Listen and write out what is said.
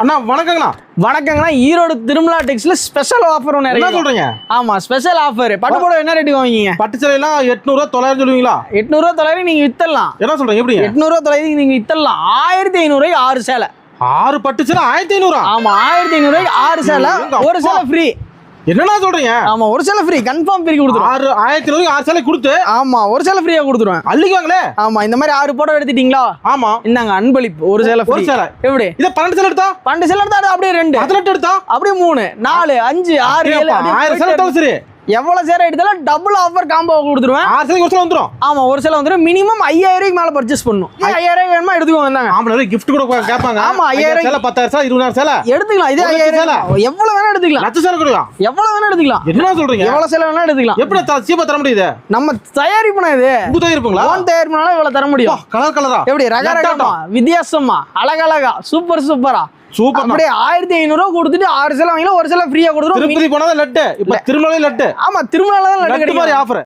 அண்ணா வணக்கங்கண்ணா. வணக்கங்கண்ணா. Erode Tirumala டெக்ஸ்ல special offer ஒன்று என்ன சொல்றீங்க? ஆமா, ஸ்பெஷல் ஆஃபர். பட்டு புடவை என்ன ரேட்டுக்கு வாங்குவீங்க? பட்டு சேலைலாம் 800 900 சொல்லுவீங்களா? 800 900 நீங்க வித்தரலாம். என்ன சொல்றீங்க? எப்படி 800 900 நீங்க வித்தரலாம். 1500 6 சேலை. 6 பட்டு சேலை 1500? ஆமா, 1500 6 சேலை. ஒரு சேலை ஃப்ரீ. என்னண்ணா சொல்றீங்க? ஆமா, ஒரு சேலை ஃப்ரீ. கன்ஃபார்ம் ஃப்ரீ கொடுத்துருவோம். 1500 6 சேலை கொடுத்து ஆமா, ஒரு சேலை ஃப்ரீயா கொடுத்துருவேன். அள்ளிக்குவாங்களே. ஆமா, இந்த மாதிரி 6 போட்டோ எடுத்துட்டீங்களா? ஆமா, இந்தாங்க அன்பளிப்பு. ஒரு சேலை ஒரு ஃப்ரீ. சேலை. எப்படி இத 12 சேலை எடுத்தா? 12 சேலை எடுத்தா அப்படியே 2, 18 எடுத்தா அப்படியே 3 4 5 6 7 1000 சேலை எடுத்தாலும் சரி. எவ்வளவு சேலை எடுத்தாலும் டபுள் ஆஃபர் காம்போ கொடுத்துருவேன். 6 சேலை ஒரு சேலை வந்துரும். ஆமா, ஒரு சேலை வந்துரும். மினிமம் 5000 ரூபாய்க்கு மேல பர்ச்சேஸ் பண்ணணும். 5000 ரூபாய் வேணுமா எடுத்துக்கோங்க. இந்தாங்க. ஆம்பளை gift கூட கேட்பாங்க. ஆமா, 5000 சேலை 10000 சேலை 20000 சேலை எடுத்துக்கலாம். இதே 5000 சேலை எவ்வளவு வேணா எடுத்துக்கலாம். லட்ச சேலை கொடுங்க. எவ்வளவு வேணா எடுத்துக்கலாம். என்ன சொல்றீங்க? எவ்வளவு சேலை வேணா எடுத்துக்கலாம். எப்படி சீப்பா தர முடியுது? நம்ம தயாரிப்புனா இது. உங்க தயாரிப்புங்களா? ஓன் தயாரிப்புனால இவ்வளவு தர முடியும். கலர் கலரா எப்படி ரகரகமா வித்தியாசமா அழகழகா சூப்பர் சூப்பரா சூப்பர். அப்படியே 1500 ரூபாய் கொடுத்துட்டு 6 சேலை வாங்கினா ஒரு சேலை ஃப்ரீயா கொடுத்துரும். திருப்பதி போனது லட்டு, இப்ப திருமலை லட்டு. ஆமா, திருமலால தான் லட்டு மாதிரி கிடைக்கும். ஆஃபர்.